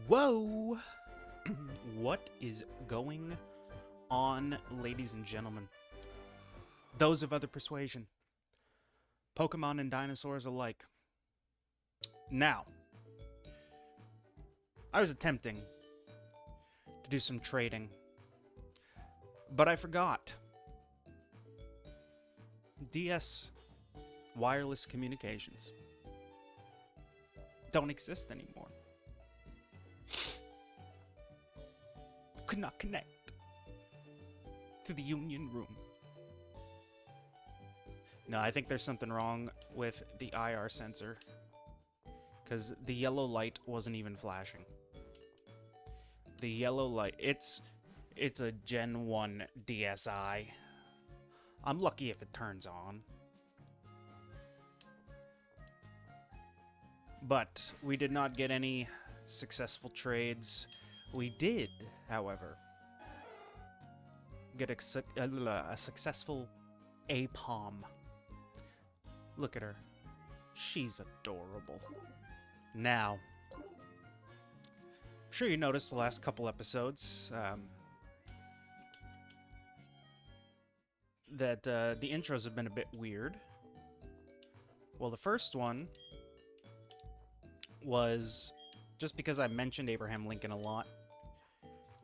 Whoa! What is going on, ladies and gentlemen? Those of other persuasion, Pokemon and dinosaurs alike. Now, I was attempting to do some trading, but I forgot. DS wireless communications don't exist anymore. Could not connect to the Union Room. No, I think there's something wrong with the IR sensor, because the yellow light wasn't even flashing. The yellow light, it's a Gen 1 DSi. I'm lucky if it turns on. But we did not get any successful trades. We did, however, get a successful Aipom. Look at her. She's adorable. Now, I'm sure you noticed the last couple episodes that the intros have been a bit weird. Well, the first one was just because I mentioned Abraham Lincoln a lot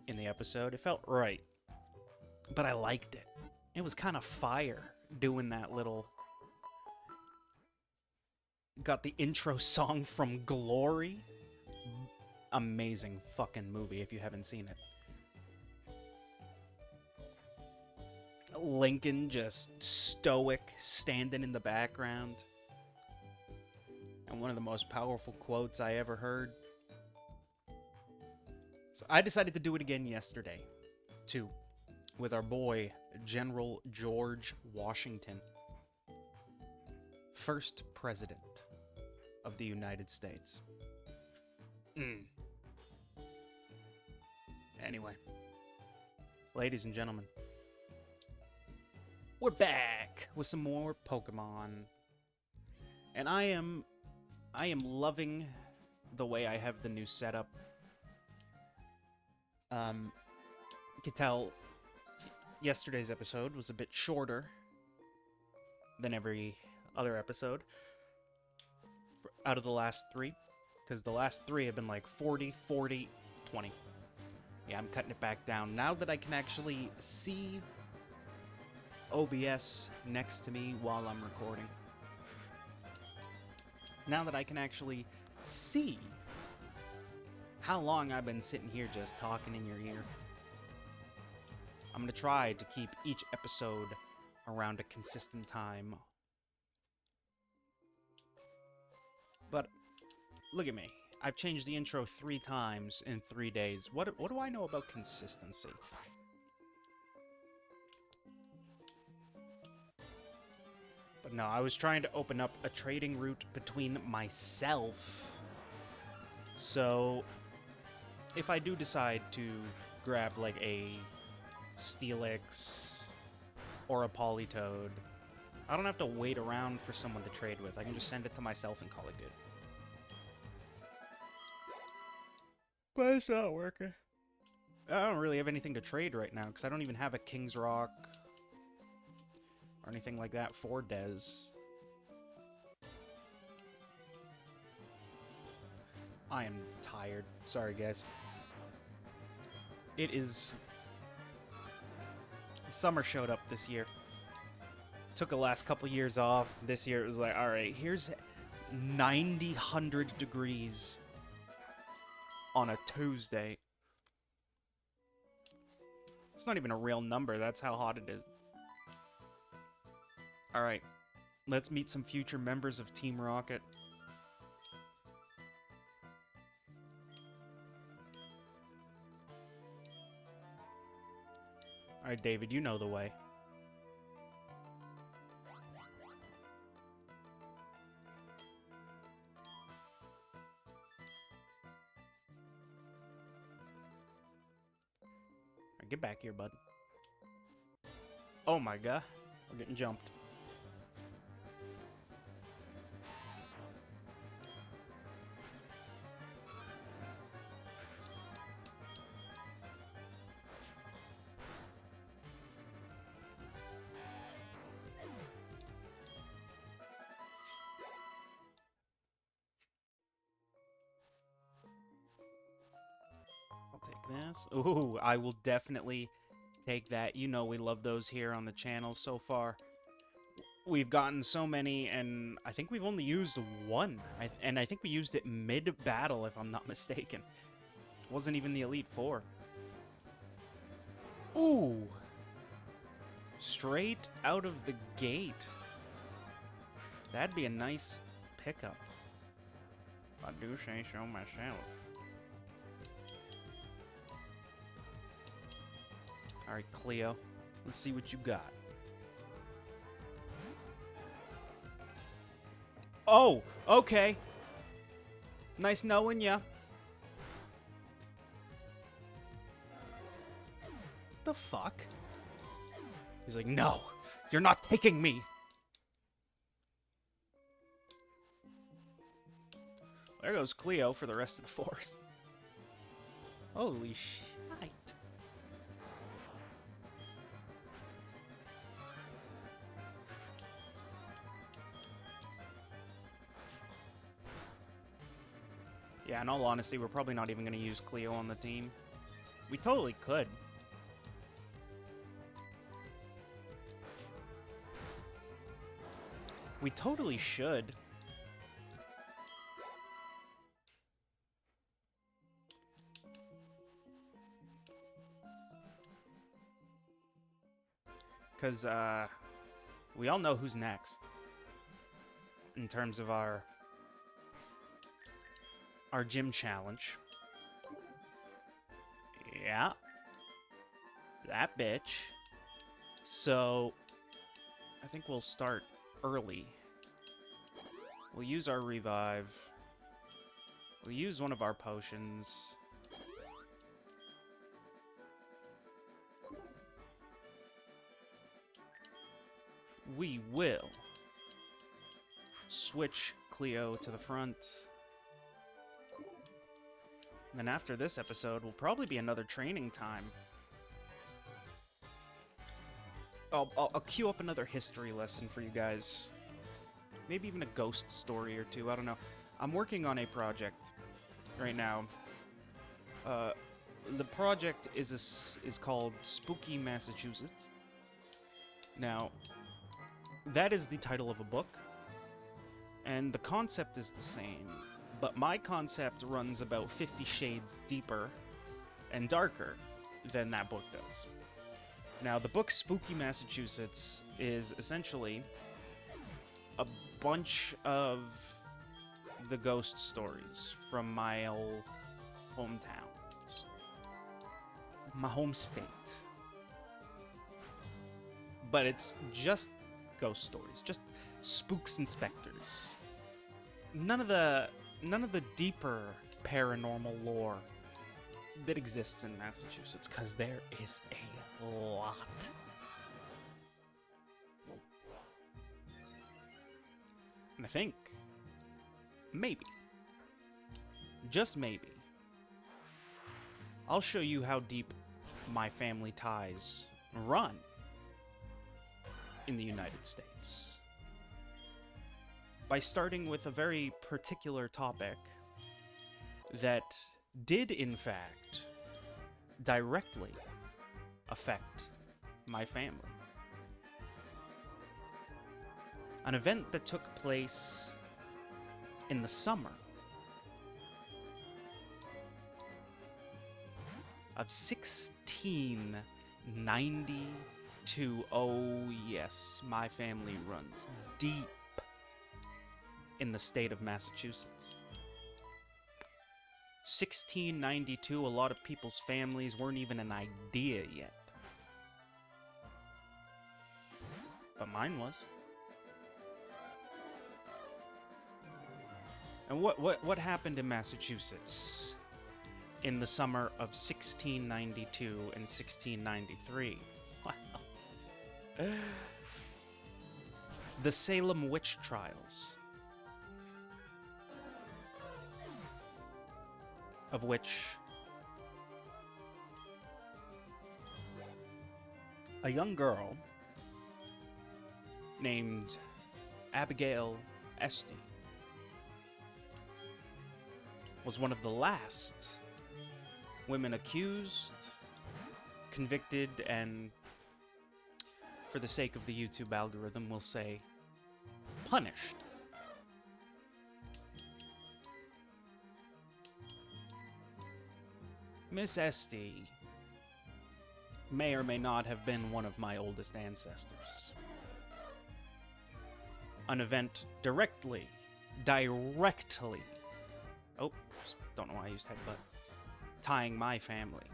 in the episode. It felt right, but I liked it. It was kind of fire doing that little... Got the intro song from Glory. Amazing fucking movie if you haven't seen it. Lincoln just stoic, standing in the background. And one of the most powerful quotes I ever heard. So I decided to do it again yesterday, too, with our boy, General George Washington. First president of the United States. Anyway, ladies and gentlemen, we're back with some more Pokemon. And I am loving the way I have the new setup. You could tell yesterday's episode was a bit shorter than every other episode out of the last three, because the last three have been like 40, 40, 20. Yeah, I'm cutting it back down now that I can actually see OBS next to me while I'm recording. Now that I can actually see how long I've been sitting here just talking in your ear, I'm going to try to keep each episode around a consistent time. But look at me. I've changed the intro 3 times in 3 days. What do I know about consistency? But no, I was trying to open up a trading route between myself. So, if I do decide to grab, like, a Steelix or a Politoed, I don't have to wait around for someone to trade with. I can just send it to myself and call it good. But it's not working. I don't really have anything to trade right now, because I don't even have a King's Rock or anything like that for Dez. I am tired. Sorry, guys. It is... Summer showed up this year. Took the last couple years off. This year it was like, alright, here's 100 degrees on a Tuesday. It's not even a real number. That's how hot it is. Alright, let's meet some future members of Team Rocket. Alright, David, you know the way. Alright, get back here, bud. Oh my god, we're getting jumped. this. Ooh, I will definitely take that. You know we love those here on the channel so far. We've gotten so many, and I think we've only used one. And I think we used it mid-battle, if I'm not mistaken. It wasn't even the Elite Four. Ooh! Straight out of the gate. That'd be a nice pickup. If I do say so myself. Alright, Cleo. Let's see what you got. Oh, okay. Nice knowing ya. The fuck? He's like, no, you're not taking me. There goes Cleo for the rest of the force. Holy shit. Yeah, in all honesty, we're probably not even going to use Cleo on the team. We totally could. We totally should. Because, we all know who's next. In terms of our gym challenge. Yeah. That bitch. So, I think we'll start early. We'll use our revive. We'll use one of our potions. We will switch Cleo to the front. And then after this episode will probably be another training time. I'll queue up another history lesson for you guys. Maybe even a ghost story or two, I don't know. I'm working on a project right now. The project is called Spooky Massachusetts. Now, that is the title of a book, and the concept is the same, but my concept runs about 50 shades deeper and darker than that book does. Now, the book Spooky Massachusetts is essentially a bunch of the ghost stories from my old hometowns, my home state. But it's just ghost stories, just spooks and specters. None of the deeper paranormal lore that exists in Massachusetts, because there is a lot. And I think, maybe, just maybe, I'll show you how deep my family ties run in the United States. By starting with a very particular topic that did, in fact, directly affect my family. An event that took place in the summer of 1692. Oh yes, my family runs deep in the state of Massachusetts. 1692, a lot of people's families weren't even an idea yet. But mine was. And what happened in Massachusetts in the summer of 1692 and 1693? Well, the Salem witch trials, of which a young girl named Abigail Esty was one of the last Women accused, convicted, and for the sake of the YouTube algorithm, we'll say punished. Miss Esty may or may not have been one of my oldest ancestors. An event directly, oh, don't know why I used headbutt, tying my family.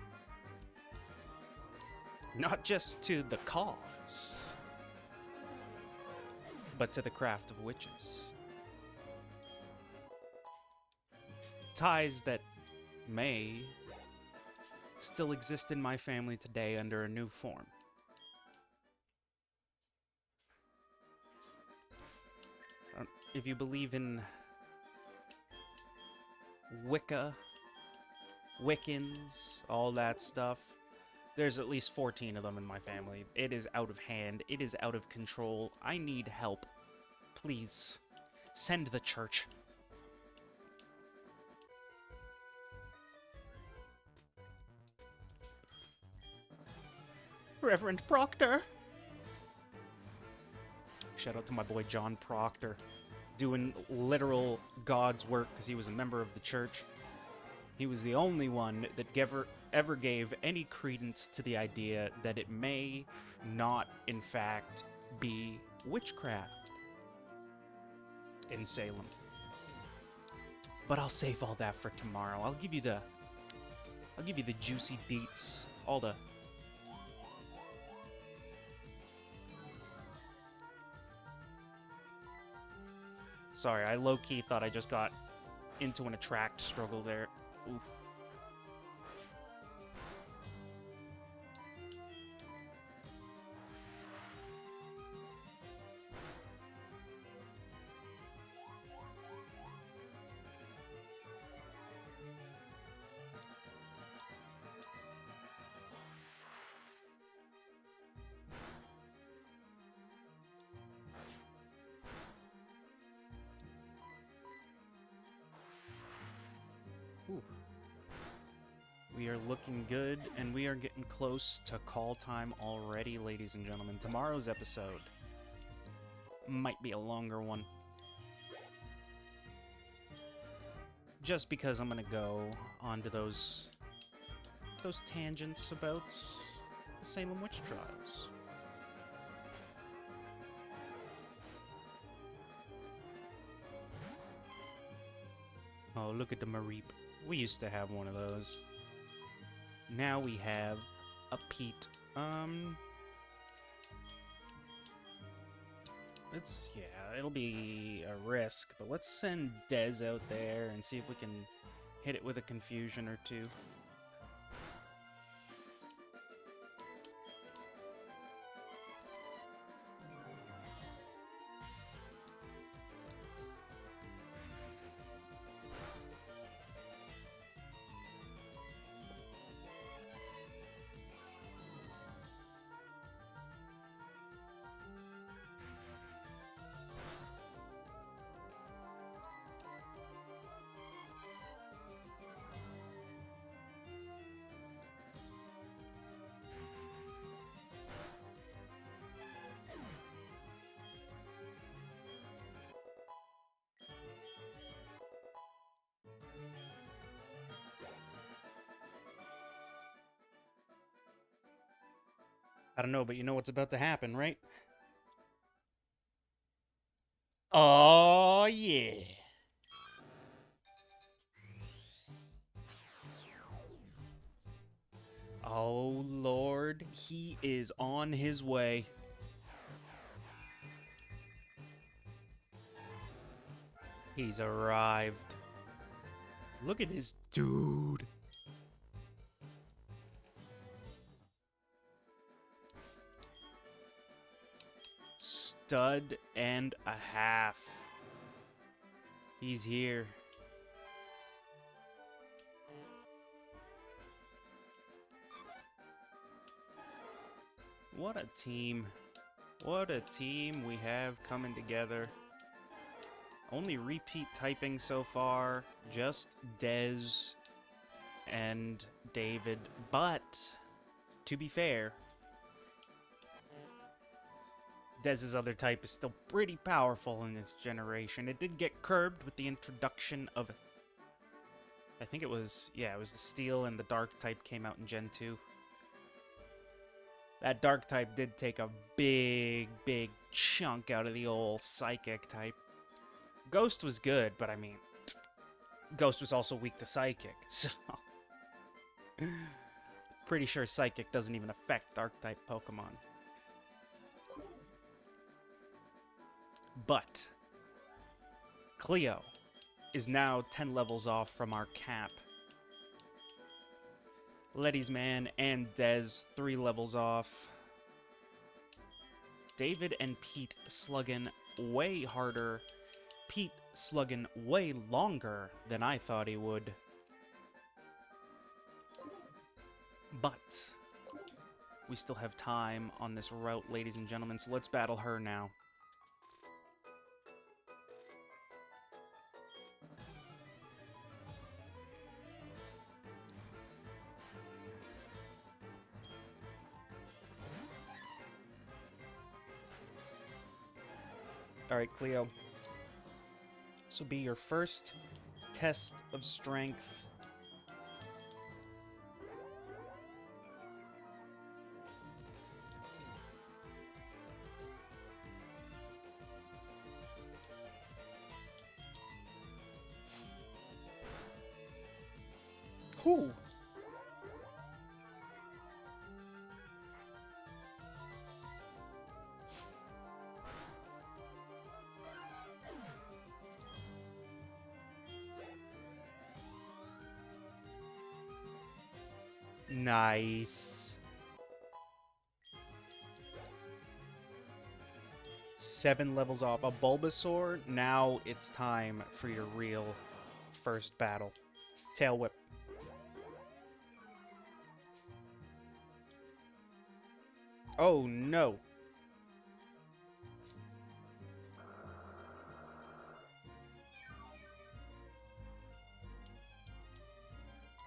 Not just to the cause, but to the craft of witches. Ties that may still exist in my family today under a new form. If you believe in Wicca, Wiccans, all that stuff, there's at least 14 of them in my family. It is out of hand. It is out of control. I need help. Please, send the church. Reverend Proctor. Shout out to my boy John Proctor, doing literal God's work because he was a member of the church. He was the only one that ever gave any credence to the idea that it may not, in fact, be witchcraft in Salem. But I'll save all that for tomorrow. I'll give you the juicy deets, all the Sorry, I low-key thought I just got into an attract struggle there. Oof. Ooh. We are looking good, and we are getting close to call time already, ladies and gentlemen. Tomorrow's episode might be a longer one. Just because I'm gonna go onto those tangents about the Salem witch trials. Oh, look at the Mareep. We used to have one of those. Now we have a Pete. It'll be a risk, but let's send Dez out there and see if we can hit it with a confusion or two. I don't know, but you know what's about to happen, right? Oh, yeah. Oh, Lord, he is on his way. He's arrived. Look at this dude. Stud and a half. He's here. What a team. What a team we have coming together. Only repeat typing so far. Just Dez and David, but to be fair, Dez's other type is still pretty powerful in this generation. It did get curbed with the introduction of, I think it was the Steel and the Dark type came out in Gen 2. That Dark type did take a big chunk out of the old Psychic type. Ghost was good, but I mean, Ghost was also weak to Psychic, so... Pretty sure Psychic doesn't even affect Dark-type Pokemon. But Cleo is now 10 levels off from our cap. Letty's Man and Dez 3 levels off. David and Pete slugging way harder. Pete slugging way longer than I thought he would. But we still have time on this route, ladies and gentlemen, so let's battle her now. Alright, Cleo. This will be your first test of strength. Whew. Nice. 7 levels off. A Bulbasaur. Now it's time for your real first battle. Tail Whip. Oh no.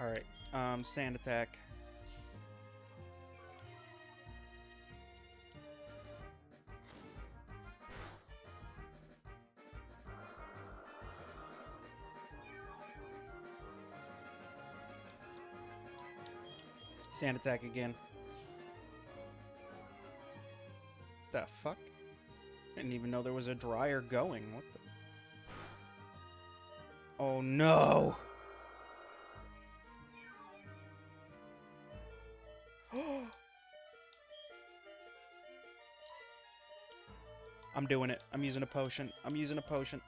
Alright, Sand Attack. Sand Attack again. The fuck? I didn't even know there was a dryer going. What the? Oh no! I'm doing it. I'm using a potion. I'm using a potion.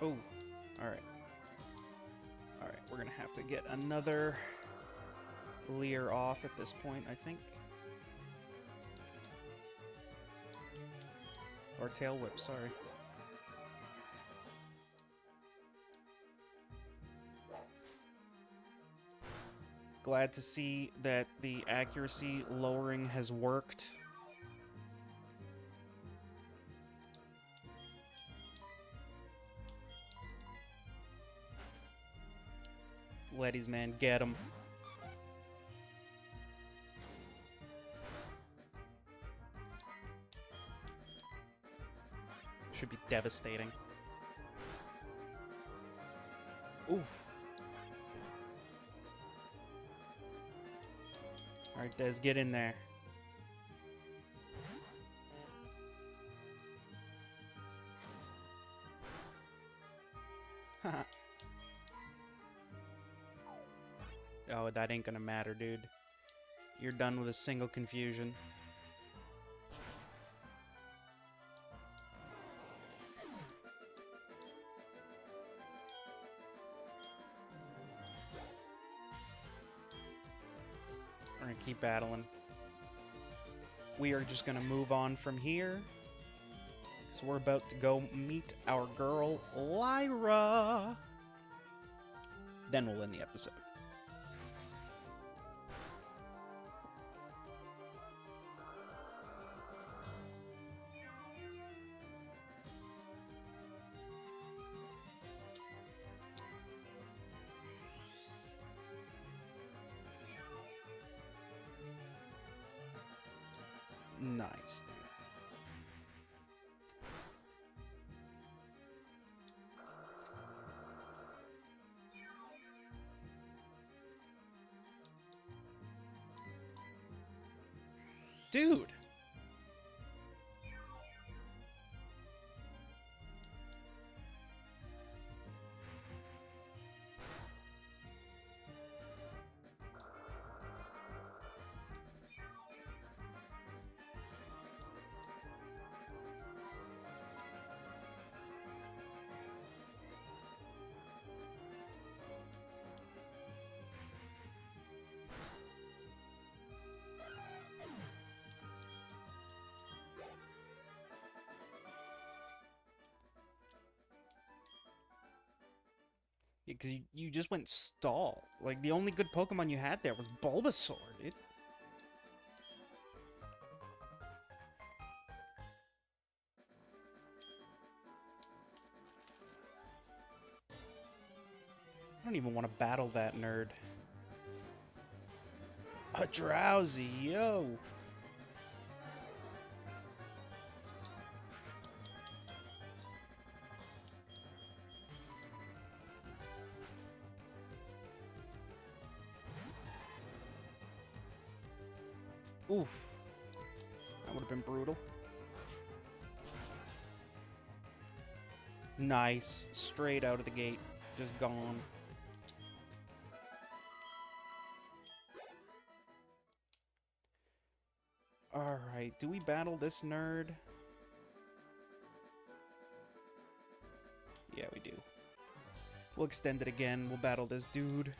Oh, alright. Alright, we're gonna have to get another Leer off at this point, I think. Or Tail Whip, sorry. Glad to see that the accuracy lowering has worked. Letty's Man, get him. Should be devastating. Oof. Alright, Des, get in there. Haha. Oh, that ain't gonna matter, dude. You're done with a single confusion. Alright, keep battling. We are just gonna move on from here. So we're about to go meet our girl, Lyra. Then we'll end the episode. Nice, dude. Dude. Because you just went stall. Like, the only good Pokemon you had there was Bulbasaur, dude. I don't even want to battle that nerd. A Drowsy, yo! Oof. That would have been brutal. Nice. Straight out of the gate. Just gone. Alright, do we battle this nerd? Yeah, we do. We'll extend it again. We'll battle this dude.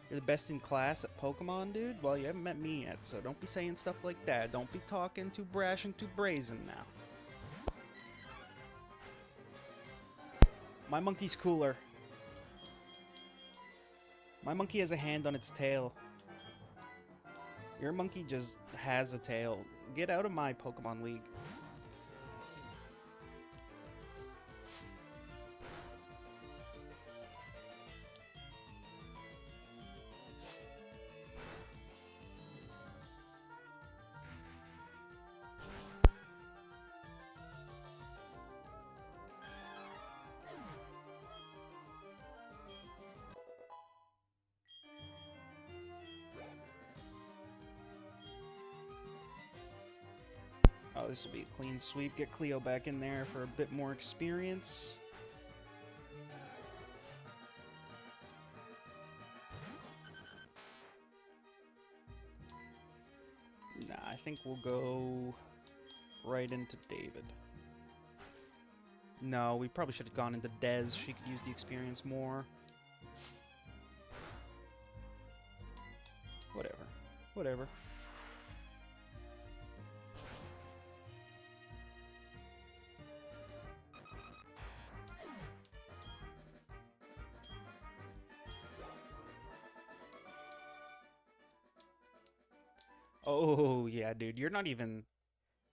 You're the best in class at Pokemon, dude? Well, you haven't met me yet, so don't be saying stuff like that. Don't be talking too brash and too brazen now. My monkey's cooler. My monkey has a hand on its tail. Your monkey just has a tail. Get out of my Pokemon League. Oh, this will be a clean sweep. Get Cleo back in there for a bit more experience. Nah, I think we'll go right into David. No, we probably should have gone into Dez. She could use the experience more. Whatever. Whatever. Oh, yeah, dude. You're not even...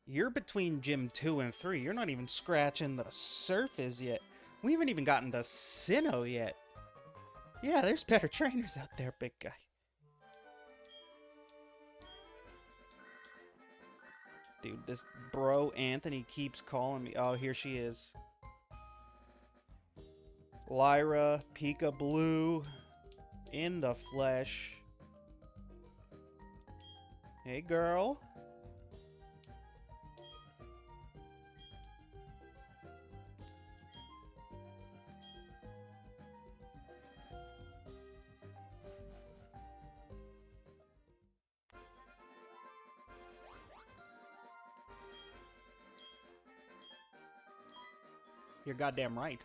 You're between Gym 2 and 3. You're not even scratching the surface yet. We haven't even gotten to Sinnoh yet. Yeah, there's better trainers out there, big guy. Dude, this bro Anthony keeps calling me. Oh, here she is. Lyra, Pika Blue, in the flesh. Hey, girl. You're goddamn right.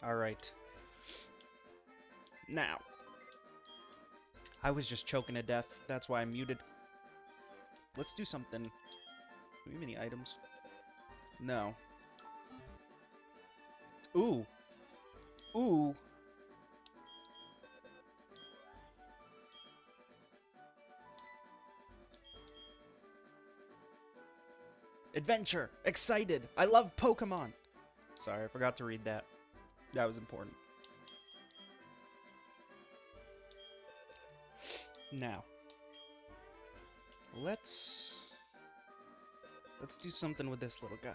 Alright. Now. I was just choking to death. That's why I'm muted. Let's do something. Do we have any items? No. Ooh. Ooh. Adventure! Excited! I love Pokemon! Sorry, I forgot to read that. That was important. Now. Let's do something with this little guy.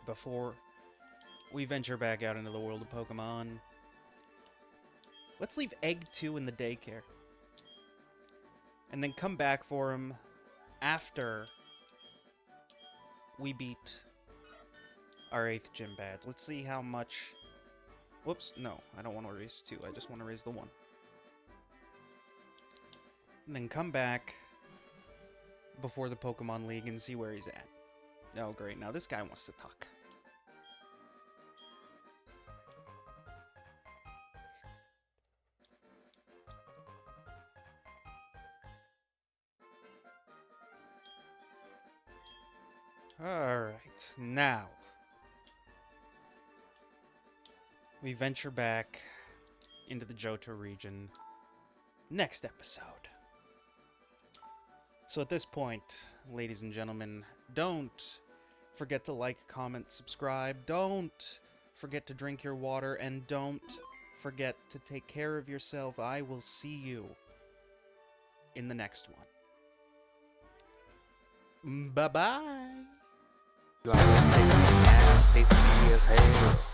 Before we venture back out into the world of Pokemon. Let's leave Egg 2 in the daycare. And then come back for him after we beat our 8th gym badge. Let's see how much... Whoops, no, I don't want to raise 2. I just want to raise the 1. And then come back before the Pokemon League and see where he's at. Oh, great. Now this guy wants to talk. Alright, now we venture back into the Johto region next episode. So at this point, ladies and gentlemen, don't forget to like, comment, subscribe. Don't forget to drink your water, and don't forget to take care of yourself. I will see you in the next one. Bye-bye. You always take me down, take me as hell.